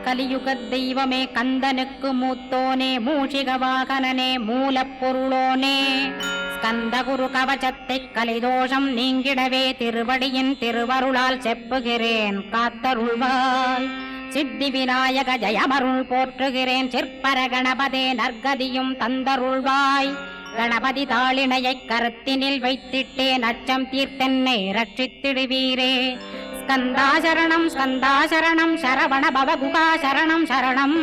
கலியுக தெய்வமே கந்தனுக்கு மூத்தோனே மூஷிக வாகனனே மூலப்பொருளோனே ஸ்கந்தகுரு கவசத்தை கலிதோஷம் நீங்கிடவே திருவடியின் திருவருளால் செப்புகிறேன் காத்தருள்வாய். சித்தி விநாயக ஜயமருள் போற்றுகிறேன் சிற்பர கணபதே நற்கதியும் தந்தருள்வாய். கணபதி தாளினையை கருத்தினில் வைத்திட்டேன் அச்சம் தீர்த்தென்னை ரட்சித்திடுவீரே. ஸ்கந்தாசரணம் ஸ்கந்தாசரணம் சரவண பவகுகாசரணம் சரணம்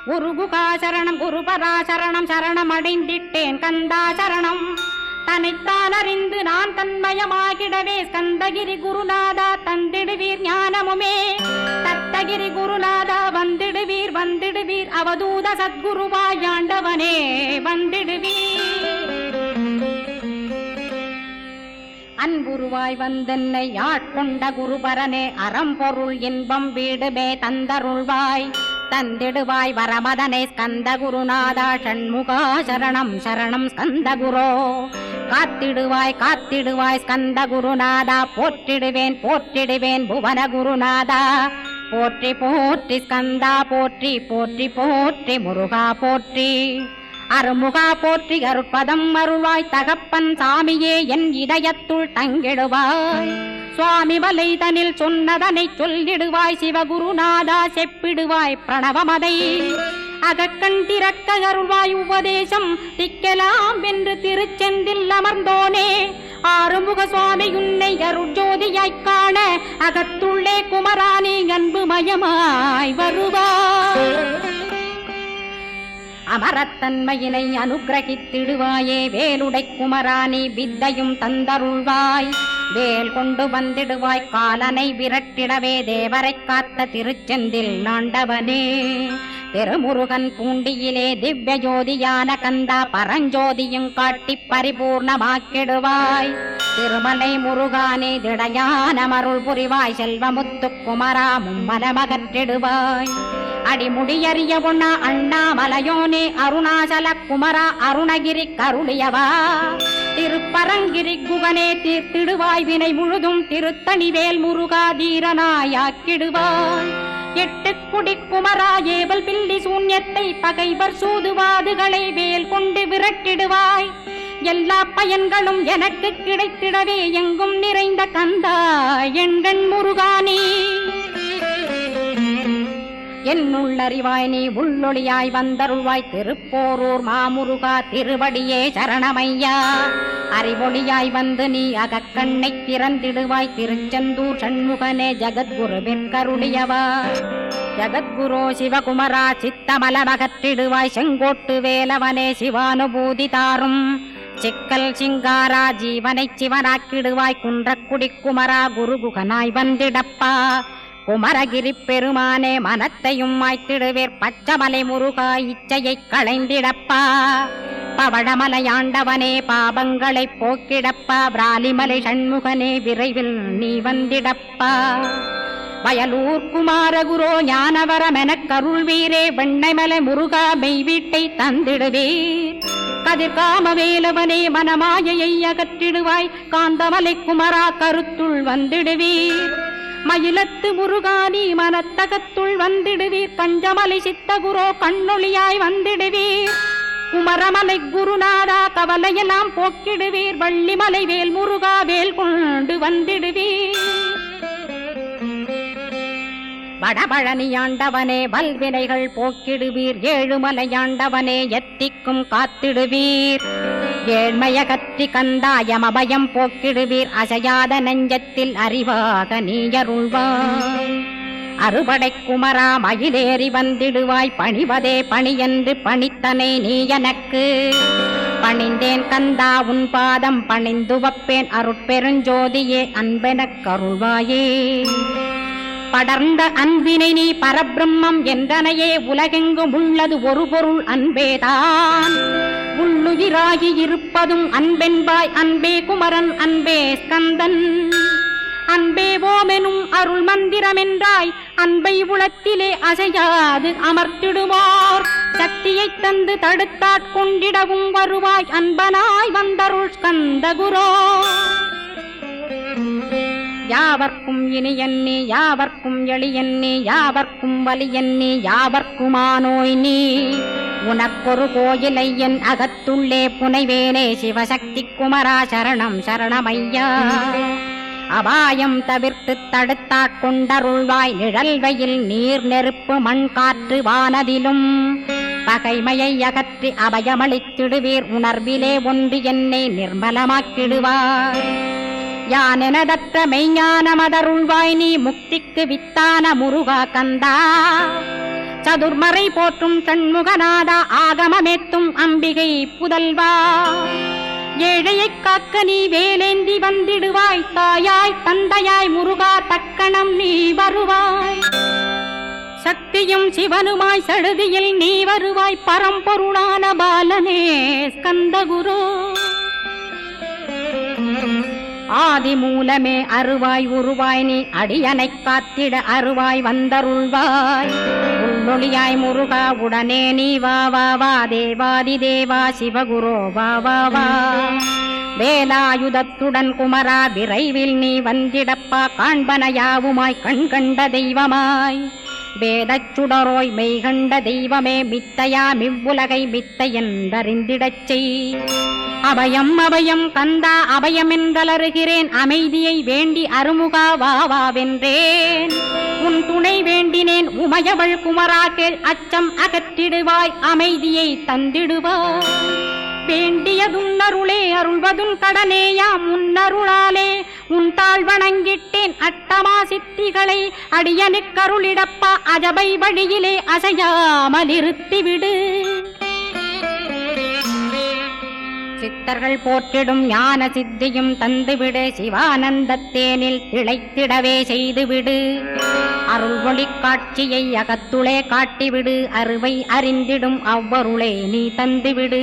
குருகுகாசரணம் குருபராசரணம் சரணம் அடைந்திட்டேன் கந்தாசரணம். தன்னைத்தான் அறிந்து நான் தன்மயமாகிடவே ஸ்கந்தகிரி குருநாதா தந்திடுவீர் ஞானமுமே. தத்தகிரி குருநாதா வந்திடுவீர் வந்திடுவீர் அவதூத சத்குருவாயாண்டவனே வந்திடுவீர். அன்புருவாய் வந்தென்னை ஆட்கொண்ட குருபரனே அறம்பொருள் இன்பம் வீடுமே தந்தருள்வாய். தந்திடுவாய் வரமதனை ஸ்கந்த குருநாதா ஷண்முகா சரணம் சரணம் ஸ்கந்த குரோ. காத்திடுவாய் காத்திடுவாய் ஸ்கந்த குருநாதா போற்றிடுவேன் போற்றிடுவேன் புவன குருநாதா. போற்றி போற்றி ஸ்கந்தா போற்றி போற்றி போற்றி முருகா போற்றி. அருமுகா போற்றி அருட்பதம் அருள்வாய் தகப்பன் சாமியே என் இதயத்துள் தங்கிடுவாய். சுவாமி வலைதனில் சொன்னதனை சொல்லிடுவாய் சிவகுருநாதா செப்பிடுவாய் பிரணவமதை. அகக்கண் திறக்க அருள்வாய் உபதேசம் திக்கலாம் என்று திருச்செந்தில் அமர்ந்தோனே. ஆறுமுக சுவாமி உன்னை அருட்ஜோதியாய்க் காண அகத்துள்ளே குமரானே அன்பு மயமாய் வருவாய். அமரத்தன்மையினை அனுகிரகித்திடுவாயே வேலுடை குமராணி வித்தையும் தந்தருள்வாய். வேல் கொண்டு வந்திடுவாய் காலனை விரட்டிடவே தேவரை காத்த திருச்செந்தில் ஆண்டவனே. திருமுருகன் பூண்டியிலே திவ்ய ஜோதியான கந்தா பரஞ்சோதியும் காட்டி பரிபூர்ணமாக்கிடுவாய். திருமலை முருகானே திடையான மருள் புரிவாய் செல்வமுத்து குமரா மும்மலமகற்றிடுவாய். அடிமுடியறிய உண்ணா அண்ணாமலையோனே அருணாசல குமரா அருணகிரி கருளியவா. திருப்பரங்கிரி குகனே தீர்த்திடுவாய் வினை முழுதும் திருத்தணிவேல் முருகா தீரனாயாக்கிடுவாய். எட்டு குடி குமரா ஏவல் பில்லி சூன்யத்தை பகைவர் சூதுவாதுகளை வேல் கொண்டு விரட்டிடுவாய். எல்லா பயன்களும் எனக்கு கிடைத்திடவே எங்கும் நிறைந்த கந்தா எண்கண் முருகானே. என்னுள்ளறிவாய் நீ உள்ளொளியாய் வந்தருள்வாய் திருப்போரூர் மாமுருகா திருவடியே சரணமையா. அறிவொளியாய் வந்து நீ அகக்கண்ணை திறந்திடுவாய் திருச்செந்தூர் சண்முகனே ஜகத்குருவிற்கருளியவா. ஜகத்குரோ சிவகுமரா சித்தமலமகற்றிடுவாய் செங்கோட்டு வேலவனே சிவானுபூதி தாரும். சிக்கல் சிங்காரா ஜீவனை சிவனாக்கிடுவாய் குன்றக்குடி குமரா குருகுகனாய் வந்திடப்பா. குமரகிரி பெருமானே மனத்தையும் மாய்த்திடுவேர் பச்சமலை முருகா இச்சையை களைந்திடப்பா. பவழமலையாண்டவனே பாபங்களை போக்கிடப்பா. பிராலிமலை சண்முகனே விரைவில் நீ வந்திடப்பா. வயலூர் குமாரகுரோ ஞானவரமெனக் கருள்வீரே வெண்ணைமலை முருகா மெய் வீட்டை தந்திடுவீர். கதிர்காம வேலவனே மனமாயையை அகற்றிடுவாய் காந்தமலை குமரா கருத்துள் வந்திடுவீர். மயிலத்து முருகானி மனத்தகத்துள் வந்திடுவீர். கஞ்சமலை சித்தகுரோ கண்ணொளியாய் வந்திடுவீர். குமரமலை குருநாதா கவலையெல்லாம் போக்கிடுவீர். வள்ளிமலை வேல் முருகா வேல் கொண்டு வந்திடுவீர். வடபழனியாண்டவனே வல்வினைகள் போக்கிடுவீர். ஏழுமலையாண்டவனே எத்திக்கும் காத்திடுவீர். ஏழ்மைய கற்றி கந்தாயம் அபயம் போக்கிடுவீர். அசையாத நெஞ்சத்தில் அறிவாக நீயருள்வாய். அறுபடை குமரா மயிலேறி வந்திடுவாய். பணிவதே பணியென்று பணித்தனை நீ எனக்கு. பணிந்தேன் கந்தா உன் பாதம் பணிந்து வப்பேன் அருட்பெருஞ்சோதியே அன்பெனக் கருள்வாயே. படர்ந்த அன்பினை நீ பரபிரம்மம் என்றனையே உலகெங்கும் உள்ளது ஒரு பொருள் அன்பேதான். உள்ளுயிராகி இருப்பதும் அன்பென்பாய் அன்பே குமரன் அன்பே ஸ்கந்தன். அன்பே ஓமெனும் அருள் மந்திரமென்றாய் அன்பை உளத்திலே அசையாது அமர்த்திடுவார். சக்தியை தந்து தடுத்தாட்கொண்டிடவும் வருவாய் அன்பனாய் வந்தருள் ஸ்கந்த குரோ. யாவர்க்கும் இனியன்னி யாவர்க்கும் எளியன்னி யாவர்க்கும் வலியன்னி யாவர்க்குமானோய் நீ உனக்கொரு கோயிலை என் அகத்துள்ளே புனைவேனே சிவசக்தி குமரா சரணம் சரணமையா அபாயம் தவிர்த்து தடுத்தாட்கொண்டருள்வாய் நிழல்வையில் நீர் நெருப்பு மண் காற்று வானதிலும் பகைமையை அகற்றி அபயமளித்திடுவீர் உணர்விலே ஒன்று என்னை நிர்மலமாக்கிடுவார் யானெனதற்ற மெய்ஞானமதருள்வாய் நீ முக்திக்கு வித்தான முருகா கந்தா சதுர்மறை போற்றும் சண்முகநாதா ஆகமமேத்தும் அம்பிகை புதல்வா ஏழையைக் காக்க நீ வேலேந்தி வந்திடுவாய் தாயாய் தந்தையாய் முருகா தக்கணம் நீ வருவாய் சக்தியும் சிவனுமாய் சடுதியில் நீ வருவாய் பரம்பொருளான பாலனே ஸ்கந்தகுரு ஆதி மூலமே அருவாய் உருவாய் நீ அடியனைக் காத்திட அருவாய் வந்தருள்வாய் உள்ளொளியாய் முருகா உடனே நீ வா வா வா தேவாதி தேவா சிவகுரோ வா வா வா வேலாயுதத்துடன் குமரா விரைவில் நீ வந்திடப்பா காண்பனையாவுமாய் கண் கண்ட தெய்வமாய் வேதச் சுடரோய் மெய்கண்ட தெய்வமே மித்தையா மிவ்வுலகை மித்தை என்றறிந்திடச் செய் அபயம் அபயம் கந்தா அபயமென்றலறுகிறேன் அமைதியை வேண்டி அருமுகா வாவென்றேன் உன் துணை வேண்டினேன் உமையவள் குமரா கேள் அச்சம் அகற்றிடுவாய் அமைதியை தந்திடுவாய் வேண்டியதும் அருளே அருள்வதும் கடனேயாம் உன்னருளாலே உன் தாழ் வணங்கிட்டேன் அட்டமா சித்திகளை அடியனுக்கருளிடப்பா அஜபை வழியிலே அசையாமலிருத்திவிடு சித்தர்கள் போற்றிடும் ஞான சித்தியும் தந்துவிடு சிவானந்தத்தேனில் திளைத்திடவே செய்துவிடு அருள் ஒளி காட்சியை அகத்துளே காட்டிவிடு அருவை அறிந்திடும் அவ்வருளே நீ தந்துவிடு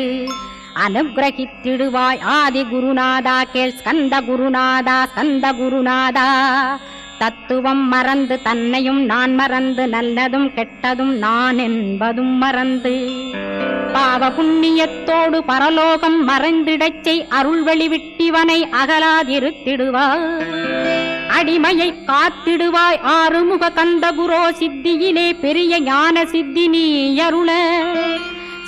அனுகிரகித்திடுவாய் ஆதி குருநாதா கேள் ஸ்கந்த குருநாதா ஸ்கந்த குருநாதா தத்துவம் மறந்து தன்னையும் நான் மறந்து நல்லதும் கெட்டதும் நான் என்பதும் மறந்து பாவ புண்ணியத்தோடு பரலோகம் மறைந்திடச் செய் அருள் வெளிவிட்டிவனை அகலாதிருத்திடுவாய் அடிமையை காத்திடுவாய் ஆறுமுக கந்தகுரோ சித்தியிலே பெரிய ஞான சித்தி நீ அருள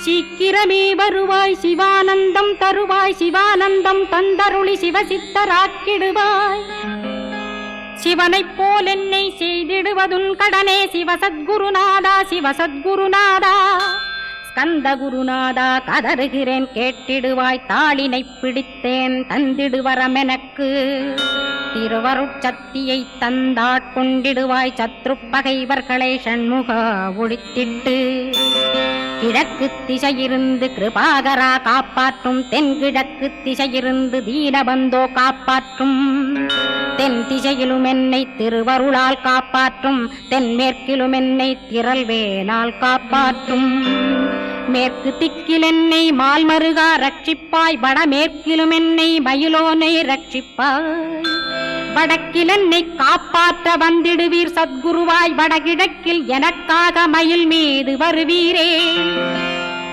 சீக்கிரமே வருவாய் சிவானந்தம் தருவாய் சிவானந்தம் தந்தருளி சிவசித்தராக்கிடுவாய் சிவனைப் போல் என்னை செய்திடுவதுன் கடனே சிவசத்குருநாதா சிவசத்குருநாதா ஸ்கந்த குருநாதா கதறுகிறேன் கேட்டிடுவாய் தாளினை பிடித்தேன் தந்திடுவரமெனக்கு திருவருட்சக்தியை தந்தாட்கொண்டிடுவாய் சத்ரு பகைவர்களை ஷண்முகா ஒழித்திட்டு கிழக்கு திசையிருந்து கிருபாகரா காப்பாற்றும் தென்கிழக்கு திசையிருந்து தீனபந்தோ காப்பாற்றும் தென் திசையிலும் என்னை திருவருளால் காப்பாற்றும் தென்மேற்கிலும் என்னை திரள்வேலால் காப்பாற்றும் மேற்கு திக்கில் என்னை மால்மருகா ரட்சிப்பாய் வடமேற்கிலும் என்னை மயிலோனை ரட்சிப்பாய் வடக்கில் என்னை காப்பாற்ற வந்திடுவீர் சத்குருவாய் வடகிழக்கில் எனக்காக மயில் மீது வருவீரே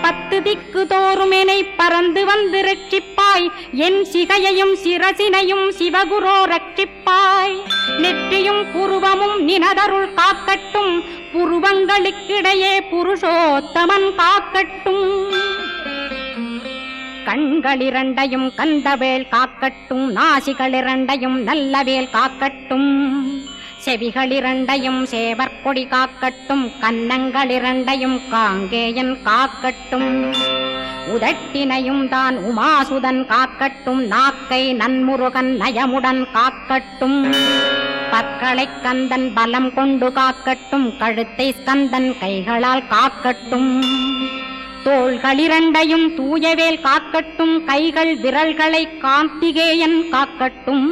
10 திக்கு தோறும் என்னை பறந்து வந்து ரட்சிப்பாய் என் சிகையையும் சிரசினையும் சிவகுரோ ரட்சிப்பாய் நெற்றியும் புருவமும் நினதருள் காக்கட்டும் புருவங்களுக்கிடையே புருஷோத்தமன் காக்கட்டும் கண்களிரண்டையும் கந்தவேல் காக்கட்டும் நாசிகளிரண்டையும் நல்லவேல் காக்கட்டும் செவிகளிரண்டையும் சேவற்கொடி காக்கட்டும் கன்னங்களிரண்டையும் காங்கேயன் காக்கட்டும் உதட்டினையும் தான் உமாசுதன் காக்கட்டும் நாக்கை நன்முருகன் நயமுடன் காக்கட்டும் பற்களை கந்தன் பலம் கொண்டு காக்கட்டும் கழுத்தை ஸ்கந்தன் கைகளால் காக்கட்டும் தோள்களிரண்டையும் தூயவேல் காக்கட்டும் கைகள் விரல்களை கார்த்திகேயன் காக்கட்டும்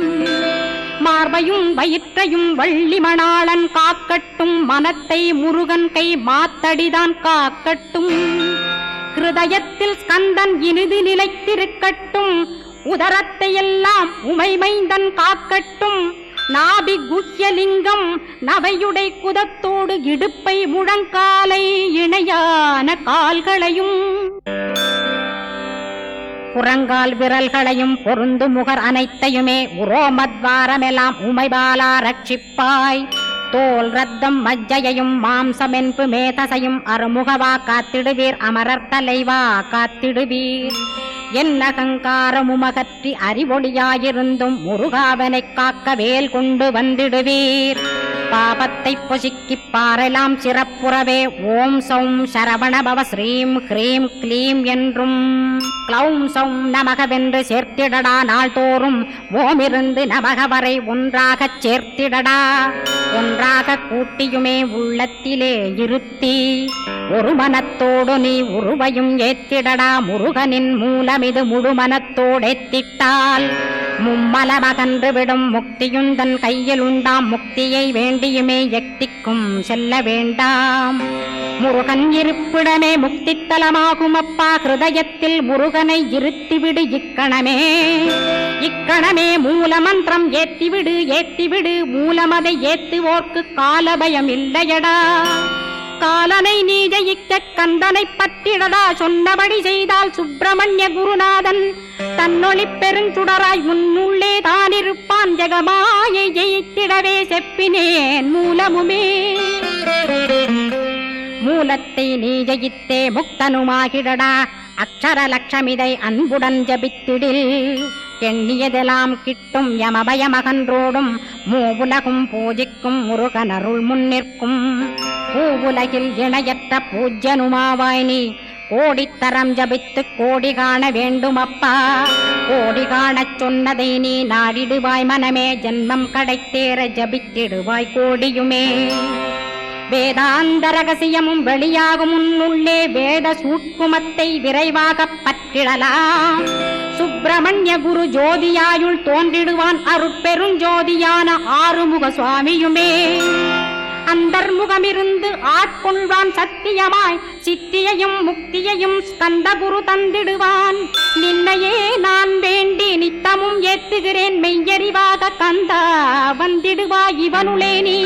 மார்பையும் வயிற்றையும் வள்ளி மணாளன் காக்கட்டும் மனத்தை முருகன் கை மாத்தடிதான் காக்கட்டும் ஹிருதயத்தில் ஸ்கந்தன் இனிது நிலைத்திருக்கட்டும் உதரத்தை எல்லாம் உமைமைந்தன் காக்கட்டும் நாபி குஹ்யலிங்கம் நவையுடை குதத்தோடு இடுப்பை முழங்காலை இணையான கால்களையும் புறங்கால் விரல்களையும் பொருந்து முகர் அனைத்தையுமே உரோமத்வாரமெல்லாம் உமைபாலா ரட்சிப்பாய். தோல் ரத்தம் மஜ்ஜையையும் மாம்சமென்பு மேதசையும் அருமுகவா காத்திடுவீர். அமரர் தலைவா காத்திடுவீர். என் அகங்காரமுமகற்றி அறிவொளியாயிருந்தும் முருகாவனைக் காக்க வேல் கொண்டு வந்திடுவீர். பாபத்தை பொசுக்கி பாரெல்லாம் சிறப்புறவே ஓம் சௌம் சரவணபவ ஸ்ரீம் ஹ்ரீம் க்ளீம் என்றும் க்ளௌம் சௌம் நமகவென்று சேர்த்திடடா. நாள்தோறும் ஓமிருந்து நமக வரை ஒன்றாகச் சேர்த்திடடா. ஒன்றாக கூட்டியுமே உள்ளத்திலே இருத்தி ஒரு மனத்தோடு நீ உருவையும் ஏத்திடடா. முருகனின் மூலமிது முழு மனத்தோடேத்திட்டால் மும்மலமகன்று விடும். முக்தியுந்தன் கையில் உண்டாம். முக்தியை வேண்டியுமே எக்திக்கும் செல்ல வேண்டாம். முருகன் இருப்பிடமே முக்தித்தலமாகும் அப்பா. ஹிருதயத்தில் முருகனை இருத்திவிடு இக்கணமே. இக்கணமே மூலமந்திரம் ஏத்திவிடு ஏத்திவிடு. மூலமதை ஏத்துவோர்க்கு காலபயம் இல்லையடா. காலனை நீ ஜெயிக்க கந்தனை பற்றிடடா. சொன்னபடி செய்தால் சுப்பிரமணிய குருநாதன் தன்னொளி பெருஞ்சுடராய் முன்னுள்ளே தானிருப்பான். ஜெகமாயை ஜெயித்திடவே செப்பினேன் மூலமுமே. மூலத்தை நீ ஜெயித்தே முக்தனுமாகிடடா. அக்ஷர லட்சமிதை அன்புடன் ஜபித்திடில் எண்ணியதெல்லாம் கிட்டும். யமபயமகன்றோடும் மூவுலகும் பூஜிக்கும் முருகனருள் முன்னிற்கும். பூவுலகில் இணையற்ற பூஜ்யனுமாவாய் நீ. கோடித்தரம் ஜபித்து கோடி காண வேண்டுமப்பா. கோடி காணச் சொன்னதை நீ நாடிடுவாய் மனமே. ஜென்மம் கடைத்தேற ஜபித்திடுவாய் கோடியுமே. வேதாந்த ரகசியமும் வெளியாகும் உன்னுள்ளே. வேத சூட்குமத்தை விரைவாக பற்றிடலாம். சுப்பிரமணிய குரு ஜோதியாயுள் தோன்றிடுவான். அருட்பெருஞ்சோதியான ஆறுமுக சுவாமியுமே. அந்தர்முகமிருந்து ஆட்கொள்வான் சத்தியமாய். சித்தியையும் முக்தியையும் ஸ்கந்த குரு தந்திடுவான். நின்னையே நான் வேண்டி நித்தமும் ஏத்துகிறேன் மெய்யறிவாக. கந்தா வந்திடுவாய் இவனுளே நீ.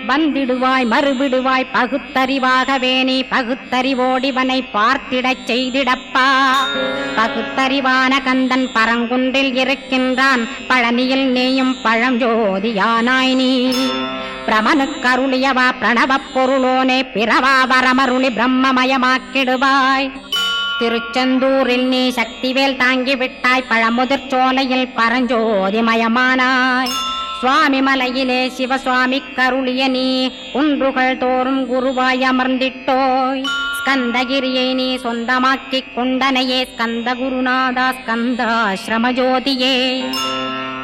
வந்திடுவாய் மறுவிடுவாய் பகுத்தறிவாகவே நீ. பகுத்தறிவோடிவனை பார்த்திடச் செய்திடப்பா. பகுத்தறிவான கந்தன் பரங்குன்றில் இருக்கின்றான். பழனியில் நீயும் பழஞ்சோதியானாய் நீ. பிரமனுக்கருளியவா பிரணவப் பொருளோனே. பிறவா வரமருளி பிரம்மமயமாக்கிடுவாய். திருச்செந்தூரில் நீ சக்திவேல் தாங்கிவிட்டாய். பழமுதிர் சோலையில் பரஞ்சோதிமயமானாய். சுவாமி மலையிலே சிவசுவாமி கருளிய நீ. குன்றுகள் தோறும் குருவாய் அமர்ந்திட்டோய். ஸ்கந்தகிரியை நீ சொந்தமாக்கிக் கொண்டனையே. ஸ்கந்த குருநாதா ஸ்கந்தாஸ்ரமஜோதியே.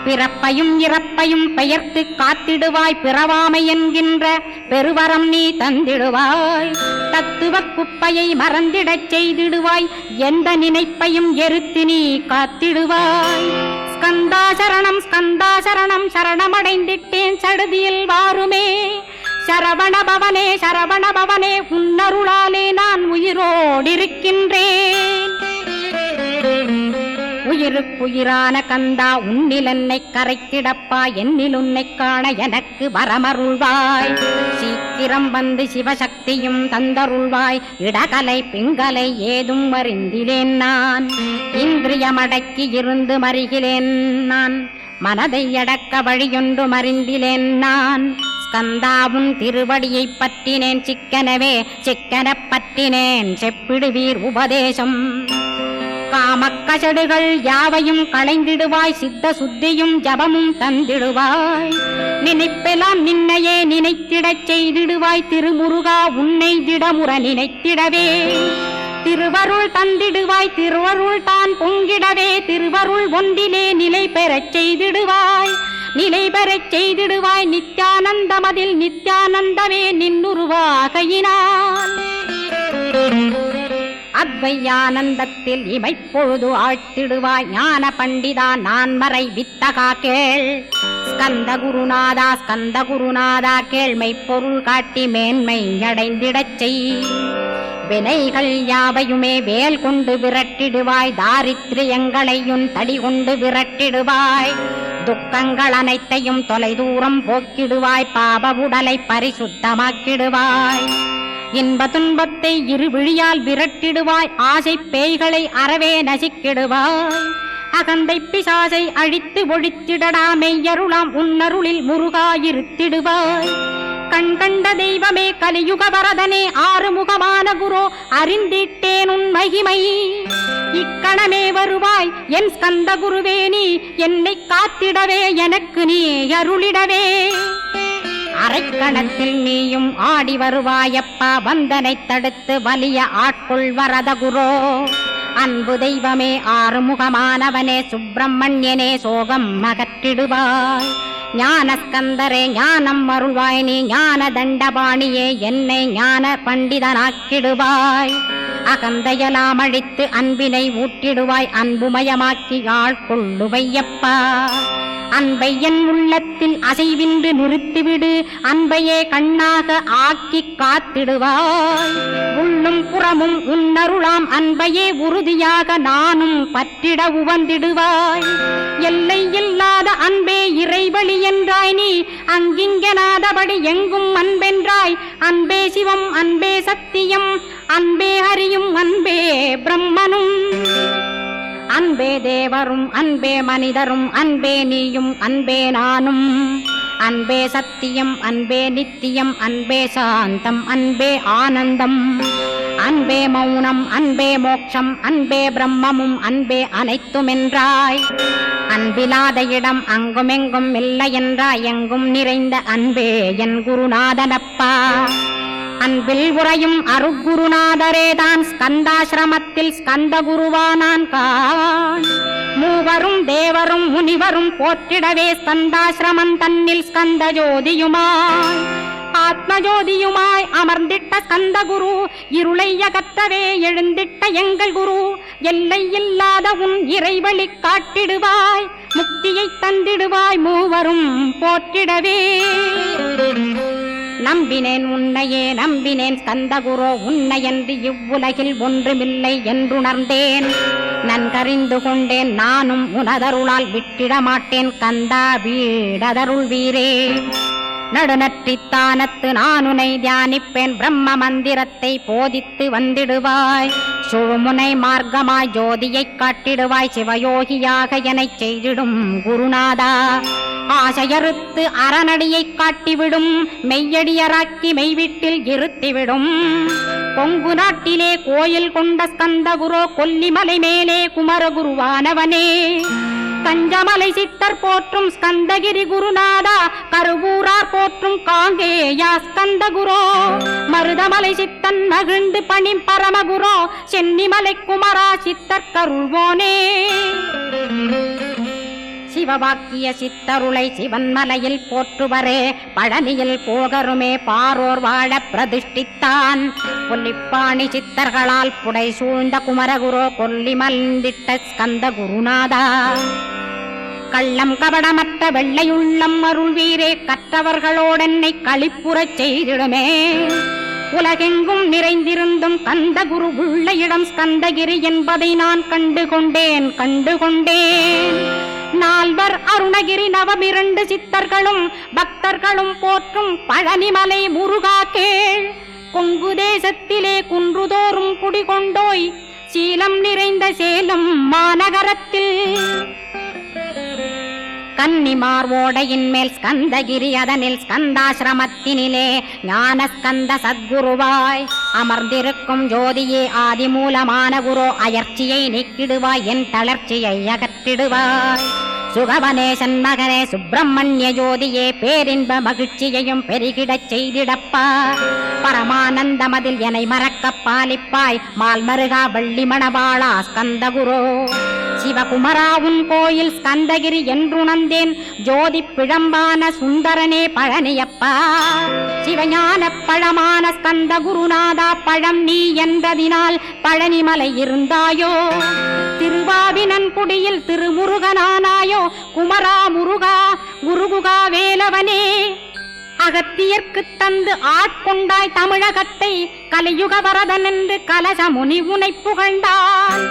பிறப்பையும் இறப்பையும் பெயர்த்து காத்திடுவாய். பிறவாமை என்கின்ற பெருவரம் நீ தந்திடுவாய். தத்துவ குப்பையை மறந்திடச் செய்திடுவாய். எந்த நினைப்பையும் எரித்து நீ காத்திடுவாய். ஸ்கந்தாசரணம் ஸ்கந்தாசரணம் சரணமடைந்திட்டேன் சடுதியில் வாருமே. சரவணபவனே சரவணபவனே உன்னருளாலே நான் உயிரோடிருக்கின்றேன். உயிருக்குயிரான கந்தா உன்னில் என்னை கரைத்திடப்பா. என்னில் உன்னை காண எனக்கு வரமருள்வாய். சீக்கிரம் வந்து சிவசக்தியும் தந்தருள்வாய். இடகலை பிங்கலை ஏதும் அறிந்திலேன் நான். இந்திரியமடக்கி இருந்து மறிகிலேன் நான். மனதை அடக்க வழியொன்று மறிந்திலேன் நான். ஸ்கந்தாவும் திருவடியை பற்றினேன் சிக்கனவே. சிக்கனப் பற்றினேன் செப்பிடுவீர் உபதேசம். காமக்கசடுகள் யாவையும் களைந்திடுவாய். சித்த சுத்தியும் ஜபமும் தந்திடுவாய். நினைப்பெல்லாம் நின்னையே நினைத்திடச் செய்திடுவாய். திருமுருகா உன்னை திடமுற நினைத்திடவே திருவருள் தந்திடுவாய். திருவருள் தான் பொங்கிடவே திருவருள் ஒன்றிலே நிலை பெறச் செய்திடுவாய். நிலை பெறச் செய்திடுவாய். நித்யானந்தமதில் நித்யானந்தமே நின்னுருவாகையினான். அத்வையானந்தத்தில் இமைப்பொழுது ஆழ்த்திடுவாய். ஞான பண்டிதா நான் மறை வித்தகா கேள். ஸ்கந்த குருநாதா கேள்மை பொருள் காட்டி மேன்மை அடைந்திடச் செய். வினைகள் யாவையுமே வேல் கொண்டு விரட்டிடுவாய். தாரித்ரியங்களையும் தடி கொண்டு விரட்டிடுவாய். துக்கங்கள் அனைத்தையும் தொலை தூரம் போக்கிடுவாய். பாப உடலை பரிசுத்தமாக்கிடுவாய். இன்ப துன்பத்தை இருவிழியால் விரட்டிடுவாய். ஆசை பேய்களை அறவே நசிக்கிடுவாய். அகந்தை பிசாசை அழித்து ஒழித்திடடா. மெய்யருளாம் உன்னருளில் முருகாயிருத்திடுவாய். கண் கண்ட தெய்வமே கலியுக வரதனே ஆறுமுகமான குரோ அறிந்திட்டேன் உன் மகிமை. இக்கணமே வருவாய் என் ஸ்கந்த குருவே. நீ என்னை காத்திடவே எனக்கு நீ அருளிடவே. அரைக்கணத்தில் நீயும் ஆடி வருவாயப்பா. வந்தனை தடுத்து வலிய ஆட்கொள் வரத குரோ. அன்பு தெய்வமே ஆறுமுகமானவனே சுப்பிரமணியனே சோகம் அகற்றிடுவாய். ஞானஸ்கந்தரே ஞானம் அருள்வாய். நீ ஞான தண்டபாணியே என்னை ஞான பண்டிதனாக்கிடுவாய். அகந்தையெல்லாம் அழித்து அன்பினை ஊட்டிடுவாய். அன்புமயமாக்கி ஆட்கொள்ளுவையப்பா. அன்பை என் உள்ளத்தில் அசைவின்று நிறுத்திவிடு. அன்பையே கண்ணாக ஆக்கி காத்திடுவாய். உள்ளும் புறமும் உன்னருளாம் அன்பையே உறுதியாக நானும் பற்றிட உவந்திடுவாய். எல்லை இல்லாத அன்பே இறைவழி என்றாய். நீ அங்கிங்கனாதபடி எங்கும் அன்பென்றாய். அன்பே சிவம் அன்பே சத்தியம் அன்பே ஹரியும் அன்பே பிரம்மனும். அன்பே தேவரும் அன்பே மனிதரும் அன்பே நீயும் அன்பே நானும். அன்பே சத்தியம் அன்பே நித்தியம் அன்பே சாந்தம் அன்பே ஆனந்தம். அன்பே மௌனம் அன்பே மோட்சம் அன்பே பிரம்மமும் அன்பே அனைத்துமென்றாய். அன்பிலாத இடம் அங்குமெங்கும் இல்லை என்றாய். எங்கும் நிறைந்த அன்பே என் குருநாதனப்பா. அன்பில் உறையும் அருட்குருநாதரேதான் ஸ்கந்தாசிரமத்தில் ஸ்கந்த குருவானான் காண். மூவரும் தேவரும் முனிவரும் போற்றிடவே ஸ்கந்தாசிரமம் தன்னில் ஸ்கந்த ஜோதியுமாய் ஆத்மஜோதியுமாய் அமர்ந்திட்ட ஸ்கந்த குரு. இருளை அகற்றவே எழுந்திட்ட எங்கள் குரு. எல்லை இல்லாத உன் இறைவழி காட்டிடுவாய். முக்தியை தந்திடுவாய் மூவரும் போற்றிடவே. நம்பினேன் உன்னையே நம்பினேன் ஸ்கந்தகுரோ. உன்னையன்றி இவ்வுலகில் ஒன்றுமில்லை என்றுணர்ந்தேன். நன்கறிந்து கொண்டேன் நானும் உனதருளால் விட்டிட மாட்டேன். கந்தா வீடதருள் வீரே. நடுநற்றித்தானத்து நான் உனை தியானிப்பேன். பிரம்ம மந்திரத்தை போதித்து வந்திடுவாய். சுழுமுனை மார்க்கமாய் ஜோதியை காட்டிடுவாய். சிவயோகியாக எனச் செய்திடும் குருநாதா. ஆசையறுத்து அறநடியை காட்டிவிடும். மெய்யடியராக்கி மெய்வீட்டில் இருத்திவிடும். கொங்கு நாட்டிலே கோயில் கொண்ட ஸ்கந்தகுரோ. கொல்லிமலை மேலே குமரகுருவானவனே. கஞ்சமலை சித்தர் போற்றும் ஸ்கந்தகிரி குருநாதா. கருவூரார் போற்றும் காங்கேயா ஸ்கந்தகுரோ. மருதமலை சித்தன் மகிழ்ந்து பணி பரமகுரோ. சென்னிமலை குமரா சித்தர் கருள்வோனே. சிவவாக்கிய சித்தருளை சிவன்மலையில் போற்றுவரே. பழனியில் போகருமே பாரோர் வாழ பிரதிஷ்டித்தான். கொல்லிப்பாணி சித்தர்களால் புடை சூழ்ந்த குமரகுரோ. கொல்லி மல்ந்திட்ட ஸ்கந்த குருநாதா. கள்ளம் கபடமற்ற வெள்ளையுள்ளம் அருள் வீரே. கற்றவர்களோடென்னை களிப்புறச் செய்திடுமே. உலகெங்கும் நிறைந்திருந்தும் கந்த குரு உள்ள இடம் ஸ்கந்தகிரி என்பதை நான் கண்டுகொண்டேன். நால்வர் அருணகிரி நவமிரண்டு சித்தர்களும் பக்தர்களும் போற்றும் பழனிமலை முருகா கேள். கொங்கு தேசத்திலே குன்றுதோறும் குடிகொண்டோய். சீலம் நிறைந்த சேலம் மாநகரத்தில் கன்னிமார் ஓடையின் மேல் ஸ்கந்தகிரி. அதனில் ஸ்கந்தாசிரமத்தினிலே ஞான ஸ்கந்த சத்குருவாய் அமர்ந்திருக்கும் ஜோதியே. ஆதிமூலமான குரு. அயற்சியை நீக்கிடுவாய். என் தளர்ச்சியை அகற்றிடுவாய். சுகவனேசன் மகனே சுப்பிரமணிய ஜோதியே. பேரின்ப மகிழ்ச்சியையும் பெருகிடச் செய்திடப்பா. பரமானந்தமதில் என்னை மறக்க பாலிப்பாய். மால்மருகா வள்ளி மணவாளா ஸ்கந்தகுரோ. சிவகுமரா உன் கோயில் ஸ்கந்தகிரி என்றுணர்ந்தேன். ஜோதி பிழம்பான சுந்தரனே பழனியப்பா. சிவஞான பழமான ஸ்கந்த குருநாதா. பழம் நீ என்றதினால் பழனிமலை இருந்தாயோ. திருவாவினன் குடியில் திருமுருகனானாயோ. குமரா முருகா குருகுகா வேலவனே. அகத்தியர்க்கு தந்து ஆட்கொண்டாய் தமிழகத்தை. கலியுக வரதன் என்று கலசமுனி உனை புகழ்ந்தான்.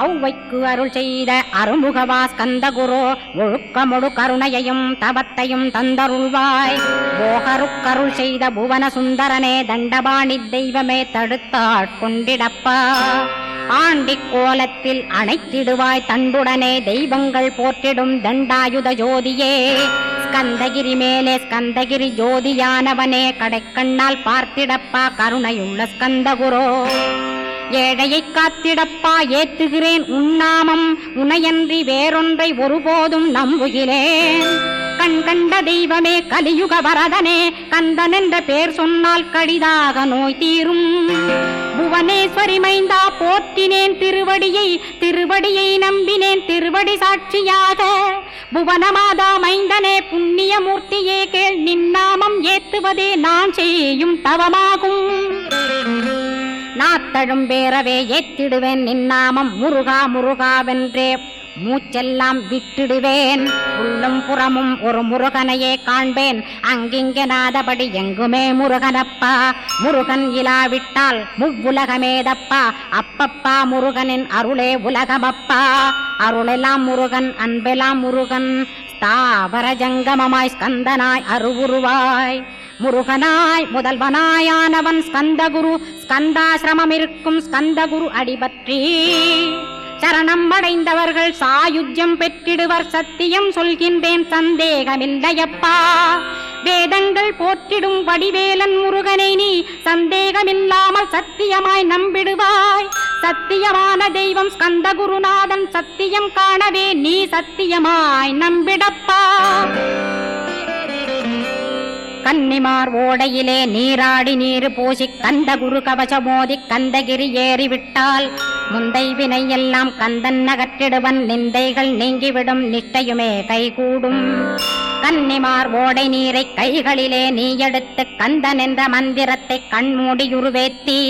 ஔவைக்கு அருள் செய்த அருமுகவா ஸ்கந்தகுரு ஒழுக்கமொடு கருணையையும் தவத்தையும் தந்தருள்வாய். போகருக்கருள் செய்த புவன சுந்தரனே தண்டபாணி தெய்வமே தடுத்தாட்கொண்டிடப்பா. ஆண்டிக் கோலத்தில் அணைத்திடுவாய் தண்டுடனே தெய்வங்கள் போற்றிடும் தண்டாயுத ஜோதியே. ஸ்கந்தகிரி மேலே ஸ்கந்தகிரி ஜோதியானவனே கடைக்கண்ணால் பார்த்திடப்பா கருணையுள்ள ஸ்கந்தகுரு. ஏழையை காத்திடப்பா ஏத்துகிறேன் உன்னாமம் உனையன்றி வேறொன்றை ஒருபோதும் நம்புகிறேன். கண் கண்ட தெய்வமே கலியுக வரதனே கந்தன் என்ற பேர் சொன்னால் கடிதாக நோய் தீரும். புவனேஸ்வரி மைந்தா போற்றினேன் திருவடியை நம்பினேன் திருவடி சாட்சியாக. புவனமாதா மைந்தனே புண்ணியமூர்த்தியே கேள் நின்னாமம் ஏத்துவதே நான் செய்யும் தவமாகும். நாத்தழும் பேரவே ஏத்திடுவேன் நின்னாமம் முருகா முருகாவென்றே மூச்செல்லாம் விட்டிடுவேன். உள்ளும் புறமும் ஒரு முருகனையே காண்பேன் அங்கிங்கனாதபடி எங்குமே முருகனப்பா. முருகன் இலாவிட்டால் முவ்வுலகமேதப்பா. அப்பப்பா முருகனின் அருளே உலகமப்பா. அருளெல்லாம் முருகன் அன்பெல்லாம் முருகன் ஸ்தாவர ஜங்கமமாய் ஸ்கந்தனாய் அருவுருவாய். முருகனாய் முதல்வனாயானவன் ஸ்கந்தகுரு. ஸ்கந்தாசிரமம் இருக்கும் ஸ்கந்தகுரு அடிபற்றி சரணம் அடைந்தவர்கள் சாயுஜ்யம் பெற்றிடுவர். சத்தியம் சொல்கின்றேன் சந்தேகமில்லையப்பா. வேதங்கள் போற்றிடும் வடிவேலன் முருகனை நீ சந்தேகமில்லாமல் சத்தியமாய் நம்பிடுவாய். சத்தியமான தெய்வம் ஸ்கந்தகுருநாதன் சத்தியம் காணவே நீ சத்தியமாய் நம்பிடப்பா. கன்னிமார் ஓடையிலே நீராடி நீரு பூசி கந்தகுரு கவசமோதி கந்தகிரி ஏறிவிட்டால் முந்தை வினை எல்லாம் கந்தன் நகற்றிடுவன். நிந்தைகள் நீங்கிவிடும் நிஷ்டையுமே கைகூடும். கன்னிமார் ஓடை நீரை கைகளிலே நீ எடுத்து கந்தன் என்ற மந்திரத்தை கண்மூடியுருவேத்தி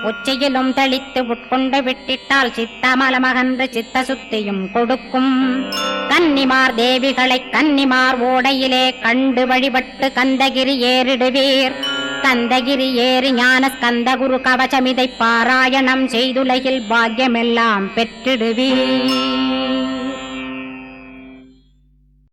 உச்சியிலும் தெளித்து உட்கொண்டு விட்டிட்டால் சித்தமலமகன்று சித்த சுத்தியும் கொடுக்கும். கன்னிமார் தேவிகளை கன்னிமார் ஓடையிலே கண்டு வழிபட்டு கந்தகிரி ஏறிடுவீர். கந்தகிரி ஏறி ஞான ஸ்கந்தகுரு கவசமிதை பாராயணம் செய்துலகில் பாக்கியமெல்லாம் பெற்றிடுவீர்.